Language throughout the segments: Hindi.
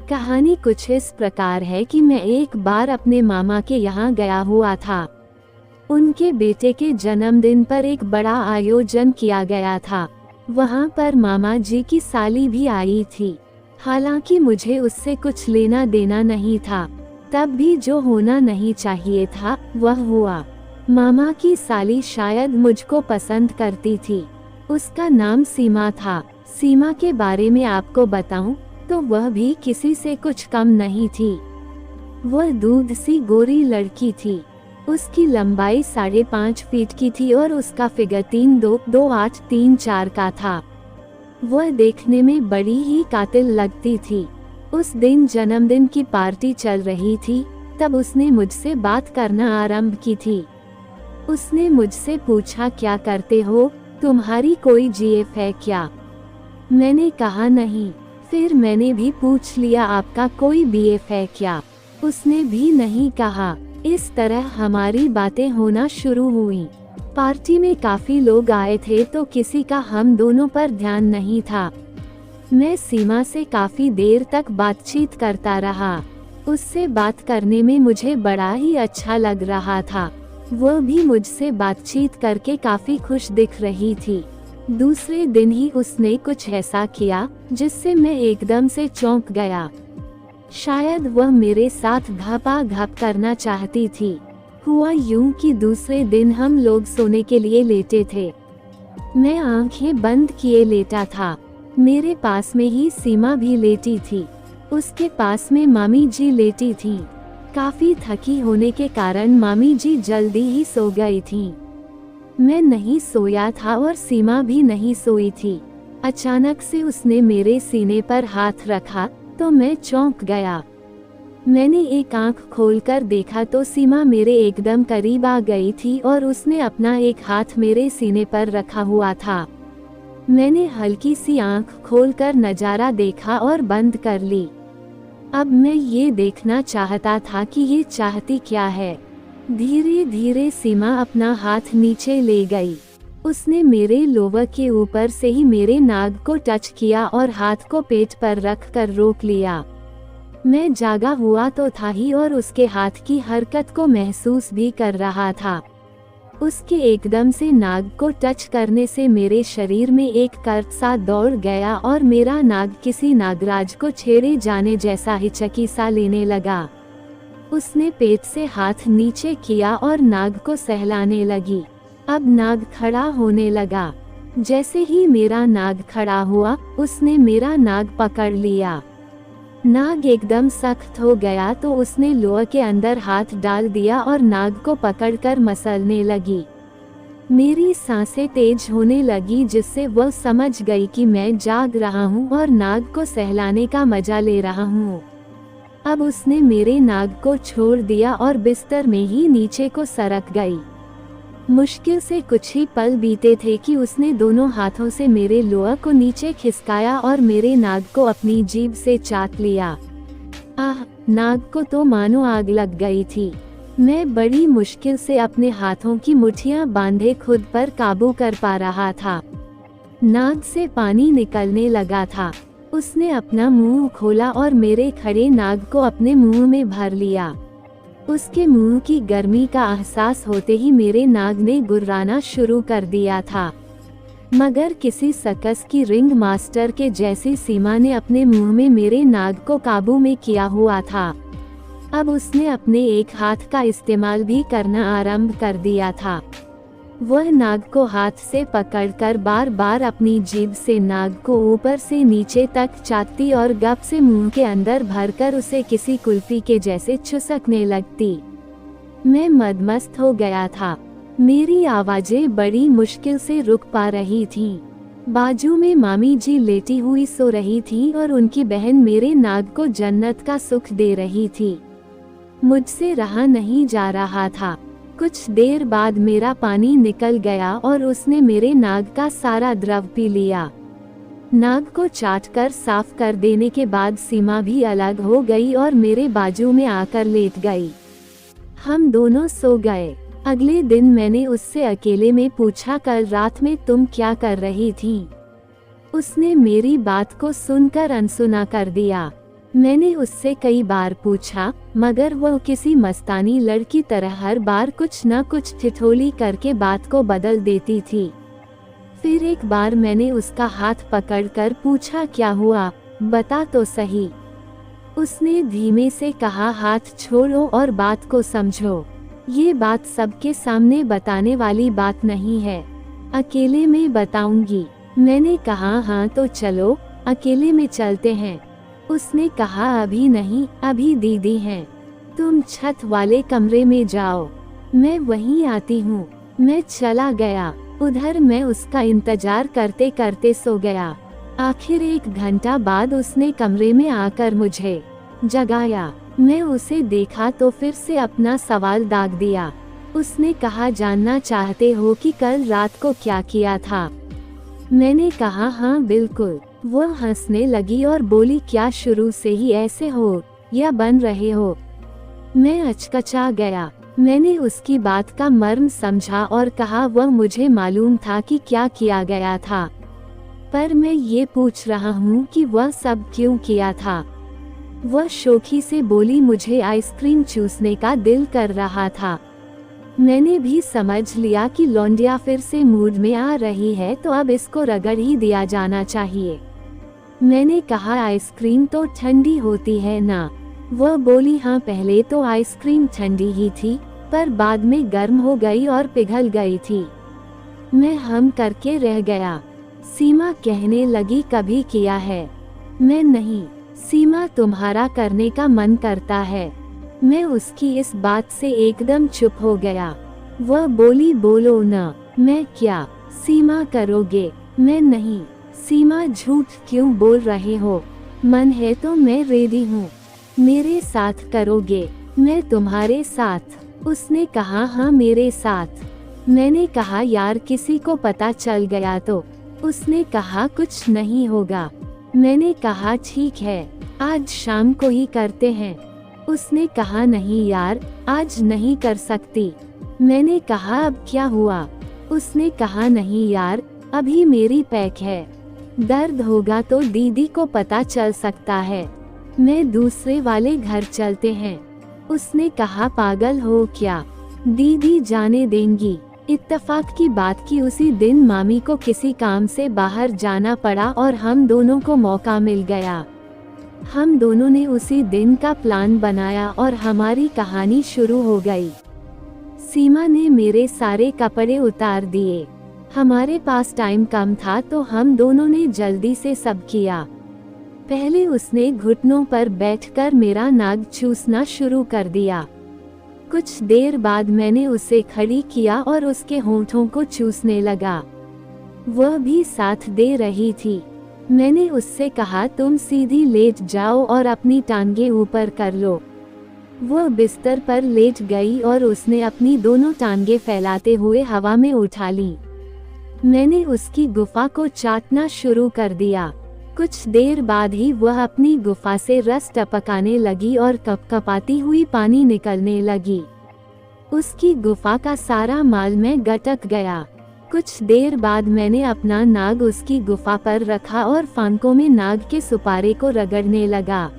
कहानी कुछ इस प्रकार है कि मैं एक बार अपने मामा के यहाँ गया हुआ था। उनके बेटे के जन्मदिन पर एक बड़ा आयोजन किया गया था। वहाँ पर मामा जी की साली भी आई थी। हालांकि मुझे उससे कुछ लेना देना नहीं था, तब भी जो होना नहीं चाहिए था वह हुआ। मामा की साली शायद मुझको पसंद करती थी। उसका नाम सीमा था। सीमा के बारे में आपको बताऊं तो वह भी किसी से कुछ कम नहीं थी। वह दूध सी गोरी लड़की थी। उसकी लंबाई 5.5 फीट की थी और उसका फिगर 3'2'2'8'3'4 का था। वह देखने में बड़ी ही कातिल लगती थी। उस दिन जन्मदिन की पार्टी चल रही थी, तब उसने मुझसे बात करना आरंभ की थी। उसने मुझसे पूछा, क्या करते हो, तुम्हारी कोई जीएफ है क्या? मैंने कहा नहीं। फिर मैंने भी पूछ लिया, आपका कोई बीएफ है क्या? उसने भी नहीं कहा। इस तरह हमारी बातें होना शुरू हुई। पार्टी में काफी लोग आए थे तो किसी का हम दोनों पर ध्यान नहीं था। मैं सीमा से काफी देर तक बातचीत करता रहा। उससे बात करने में मुझे बड़ा ही अच्छा लग रहा था। वह भी मुझसे बातचीत करके काफी खुश दिख रही थी। दूसरे दिन ही उसने कुछ ऐसा किया जिससे मैं एकदम से चौंक गया। शायद वह मेरे साथ घपाघप करना चाहती थी। हुआ यूं कि दूसरे दिन हम लोग सोने के लिए लेटे थे। मैं आंखें बंद किए लेटा था। मेरे पास में ही सीमा भी लेटी थी। उसके पास में मामी जी लेटी थी। काफी थकी होने के कारण मामी जी जल्दी ही सो गई थी। मैं नहीं सोया था और सीमा भी नहीं सोई थी। अचानक से उसने मेरे सीने पर हाथ रखा तो मैं चौंक गया। मैंने एक आंख खोलकर देखा तो सीमा मेरे एकदम करीब आ गई थी और उसने अपना एक हाथ मेरे सीने पर रखा हुआ था। मैंने हल्की सी आंख खोलकर नजारा देखा और बंद कर ली। अब मैं ये देखना चाहता था कि ये चाहती क्या है। धीरे धीरे सीमा अपना हाथ नीचे ले गई। उसने मेरे लोवर के ऊपर से ही मेरे नाक को टच किया और हाथ को पेट पर रख कर रोक लिया। मैं जागा हुआ तो था ही और उसके हाथ की हरकत को महसूस भी कर रहा था। उसके एकदम से नाग को टच करने से मेरे शरीर में एक कर्क सा दौड़ गया और मेरा नाग किसी नागराज को छेड़े जाने जैसा हिचकी सा लेने लगा। उसने पेट से हाथ नीचे किया और नाग को सहलाने लगी। अब नाग खड़ा होने लगा। जैसे ही मेरा नाग खड़ा हुआ, उसने मेरा नाग पकड़ लिया। नाग एकदम सख्त हो गया तो उसने लोअर के अंदर हाथ डाल दिया और नाग को पकड़कर मसलने लगी। मेरी सांसें तेज होने लगी जिससे वह समझ गई कि मैं जाग रहा हूँ और नाग को सहलाने का मजा ले रहा हूँ। अब उसने मेरे नाग को छोड़ दिया और बिस्तर में ही नीचे को सरक गई। मुश्किल से कुछ ही पल बीते थे कि उसने दोनों हाथों से मेरे लोअर को नीचे खिसकाया और मेरे नाग को अपनी जीभ से चाट लिया। आह, नाग को तो मानो आग लग गई थी। मैं बड़ी मुश्किल से अपने हाथों की मुट्ठियां बांधे खुद पर काबू कर पा रहा था। नाग से पानी निकलने लगा था। उसने अपना मुंह खोला और मेरे खड़े नाग को अपने मुंह में भर लिया। उसके मुंह की गर्मी का एहसास होते ही मेरे नाग ने गुर्राना शुरू कर दिया था। मगर किसी सर्कस की रिंग मास्टर के जैसी सीमा ने अपने मुंह में मेरे नाग को काबू में किया हुआ था। अब उसने अपने एक हाथ का इस्तेमाल भी करना आरंभ कर दिया था। वह नाग को हाथ से पकड़कर बार बार अपनी जीभ से नाग को ऊपर से नीचे तक चाटती और गप से मुंह के अंदर भरकर उसे किसी कुल्फी के जैसे चुसकने लगती। मैं मदमस्त हो गया था। मेरी आवाजें बड़ी मुश्किल से रुक पा रही थीं। बाजू में मामी जी लेटी हुई सो रही थी और उनकी बहन मेरे नाग को जन्नत का सुख दे रही थी। मुझसे रहा नहीं जा रहा था। कुछ देर बाद मेरा पानी निकल गया और उसने मेरे नाग का सारा द्रव पी लिया। नाग को चाटकर साफ कर देने के बाद सीमा भी अलग हो गई और मेरे बाजू में आकर लेट गई। हम दोनों सो गए। अगले दिन मैंने उससे अकेले में पूछा, कल रात में तुम क्या कर रही थी? उसने मेरी बात को सुनकर अनसुना कर दिया। मैंने उससे कई बार पूछा, मगर वह किसी मस्तानी लड़की तरह हर बार कुछ न कुछ ठिठोली करके बात को बदल देती थी। फिर एक बार मैंने उसका हाथ पकड़कर पूछा, क्या हुआ, बता तो सही। उसने धीमे से कहा, हाथ छोड़ो और बात को समझो। ये बात सबके सामने बताने वाली बात नहीं है, अकेले में बताऊंगी। मैंने कहा, हाँ तो चलो, अकेले में चलते हैं। उसने कहा, अभी नहीं, अभी दीदी हैं, तुम छत वाले कमरे में जाओ, मैं वहीं आती हूँ। मैं चला गया। उधर मैं उसका इंतजार करते करते सो गया। आखिर 1 घंटा बाद उसने कमरे में आकर मुझे जगाया। मैं उसे देखा तो फिर से अपना सवाल दाग दिया। उसने कहा, जानना चाहते हो कि कल रात को क्या किया था? मैंने कहा, हाँ बिल्कुल। वह हंसने लगी और बोली, क्या शुरू से ही ऐसे हो या बन रहे हो? मैं अचकचा गया। मैंने उसकी बात का मर्म समझा और कहा, वह मुझे मालूम था कि क्या किया गया था, पर मैं ये पूछ रहा हूँ कि वह सब क्यों किया था। वह शौकी से बोली, मुझे आइसक्रीम चूसने का दिल कर रहा था। मैंने भी समझ लिया कि लौंडिया फिर से मूड में आ रही है, तो अब इसको रगड़ ही दिया जाना चाहिए। मैंने कहा, आइसक्रीम तो ठंडी होती है ना? वह बोली, हाँ पहले तो आइसक्रीम ठंडी ही थी, पर बाद में गर्म हो गई और पिघल गई थी। मैं हम करके रह गया। सीमा कहने लगी, कभी किया है? मैं नहीं। सीमा, तुम्हारा करने का मन करता है। मैं उसकी इस बात से एकदम चुप हो गया। वह बोली, बोलो न। मैं क्या? सीमा, करोगे? मैं नहीं। सीमा, झूठ क्यों बोल रहे हो? मन है तो मैं रेडी हूँ। मेरे साथ करोगे? मैं तुम्हारे साथ। उसने कहा, हाँ मेरे साथ। मैंने कहा, यार किसी को पता चल गया तो? उसने कहा, कुछ नहीं होगा। मैंने कहा, ठीक है, आज शाम को ही करते हैं। उसने कहा, नहीं यार, आज नहीं कर सकती। मैंने कहा, अब क्या हुआ? उसने कहा, नहीं यार, अभी मेरी पैक है, दर्द होगा तो दीदी को पता चल सकता है। मैं दूसरे वाले घर चलते हैं। उसने कहा, पागल हो क्या? दीदी जाने देंगी। इत्तेफाक की बात की उसी दिन मामी को किसी काम से बाहर जाना पड़ा और हम दोनों को मौका मिल गया। हम दोनों ने उसी दिन का प्लान बनाया और हमारी कहानी शुरू हो गई। सीमा ने मेरे सारे कपड़े उतार दिए। हमारे पास टाइम कम था तो हम दोनों ने जल्दी से सब किया। पहले उसने घुटनों पर बैठकर मेरा नाक चूसना शुरू कर दिया। कुछ देर बाद मैंने उसे खड़ी किया और उसके होंठों को चूसने लगा। वह भी साथ दे रही थी। मैंने उससे कहा, तुम सीधी लेट जाओ और अपनी टांगे ऊपर कर लो। वह बिस्तर पर लेट गई और उसने अपनी दोनों टांगे फैलाते हुए हवा में उठा ली। मैंने उसकी गुफा को चाटना शुरू कर दिया। कुछ देर बाद ही वह अपनी गुफा से रस टपकाने लगी और कपकपाती हुई पानी निकलने लगी। उसकी गुफा का सारा माल में गटक गया। कुछ देर बाद मैंने अपना नाग उसकी गुफा पर रखा और फांकों में नाग के सुपारे को रगड़ने लगा।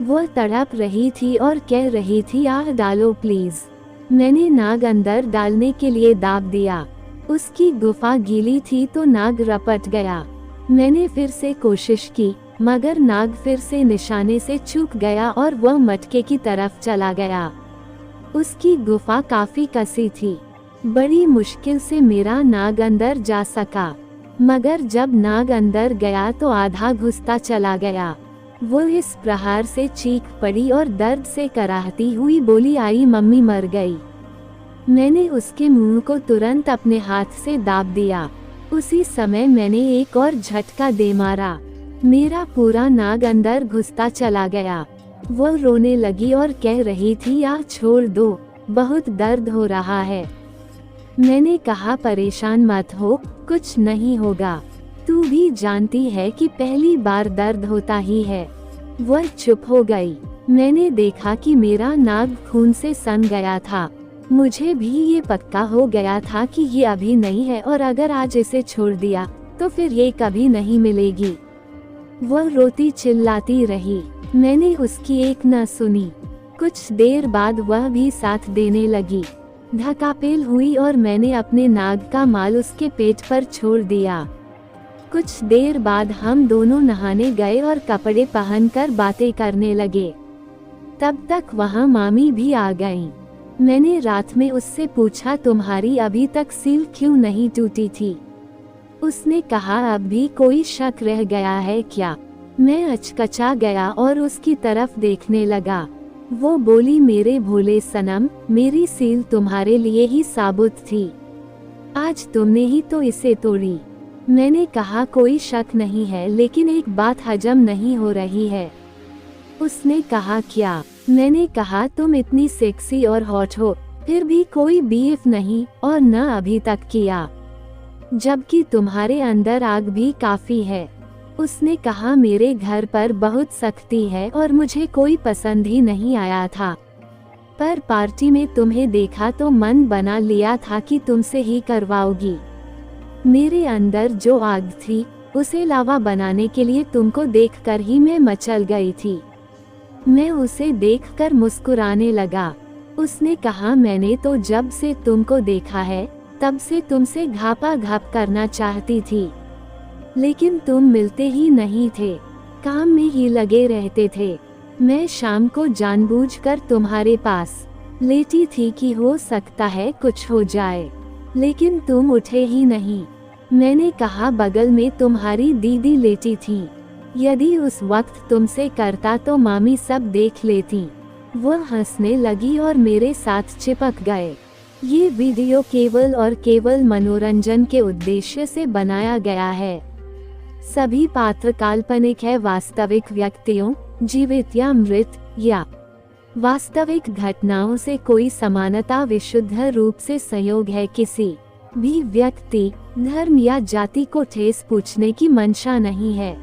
वह तड़प रही थी और कह रही थी, आह डालो प्लीज। मैंने नाग अंदर डालने के लिए दाब दिया। उसकी गुफा गीली थी तो नाग रपट गया। मैंने फिर से कोशिश की, मगर नाग फिर से निशाने से चूक गया और वह मटके की तरफ चला गया। उसकी गुफा काफी कसी थी। बड़ी मुश्किल से मेरा नाग अंदर जा सका, मगर जब नाग अंदर गया तो आधा घुसता चला गया। वो इस प्रहार से चीख पड़ी और दर्द से कराहती हुई बोली, आई मम्मी मर गई। मैंने उसके मुंह को तुरंत अपने हाथ से दाब दिया। उसी समय मैंने एक और झटका दे मारा। मेरा पूरा नाग अंदर घुसता चला गया। वो रोने लगी और कह रही थी, या छोड़ दो, बहुत दर्द हो रहा है। मैंने कहा, परेशान मत हो, कुछ नहीं होगा, तू भी जानती है कि पहली बार दर्द होता ही है। वह चुप हो गई। मैंने देखा कि मेरा नाग खून से सन गया था। मुझे भी ये पक्का हो गया था कि ये अभी नहीं है और अगर आज इसे छोड़ दिया तो फिर ये कभी नहीं मिलेगी। वह रोती चिल्लाती रही। मैंने उसकी एक न सुनी। कुछ देर बाद वह भी साथ देने लगी। धकापेल हुई और मैंने अपने नाग का माल उसके पेट पर छोड़ दिया। कुछ देर बाद हम दोनों नहाने गए और कपड़े पहनकर बातें करने लगे। तब तक वहाँ मामी भी आ गईं। मैंने रात में उससे पूछा, तुम्हारी अभी तक सील क्यों नहीं टूटी थी? उसने कहा, अब भी कोई शक रह गया है क्या? मैं अचकचा गया और उसकी तरफ देखने लगा। वो बोली, मेरे भोले सनम, मेरी सील तुम्हारे लिए ही साबुत थी। आज तुमने ही तो इसे तोड़ी। मैंने कहा, कोई शक नहीं है, लेकिन एक बात हजम नहीं हो रही है। उसने कहा, क्या? मैंने कहा, तुम इतनी सेक्सी और हॉट हो, फिर भी कोई बीफ नहीं और न अभी तक किया, जबकि तुम्हारे अंदर आग भी काफी है। उसने कहा, मेरे घर पर बहुत सख्ती है और मुझे कोई पसंद ही नहीं आया था, पर पार्टी में तुम्हें देखा तो मन बना लिया था कि तुमसे ही करवाओगी। मेरे अंदर जो आग थी उसे लावा बनाने के लिए तुमको देखकर ही मैं मचल गई थी। मैं उसे देखकर मुस्कुराने लगा। उसने कहा, मैंने तो जब से तुमको देखा है तब से तुमसे घापाघाप करना चाहती थी, लेकिन तुम मिलते ही नहीं थे, काम में ही लगे रहते थे। मैं शाम को जानबूझकर तुम्हारे पास लेटी थी कि हो सकता है कुछ हो जाए, लेकिन तुम उठे ही नहीं। मैंने कहा, बगल में तुम्हारी दीदी लेटी थी, यदि उस वक्त तुमसे करता तो मामी सब देख लेती। वह हंसने लगी और मेरे साथ चिपक गए। ये वीडियो केवल और केवल मनोरंजन के उद्देश्य से बनाया गया है। सभी पात्र काल्पनिक है, वास्तविक व्यक्तियों, जीवित या मृत, या वास्तविक घटनाओं से कोई समानता विशुद्ध रूप से संयोग है। किसी भी व्यक्ति, धर्म या जाति को ठेस पूछने की मंशा नहीं है।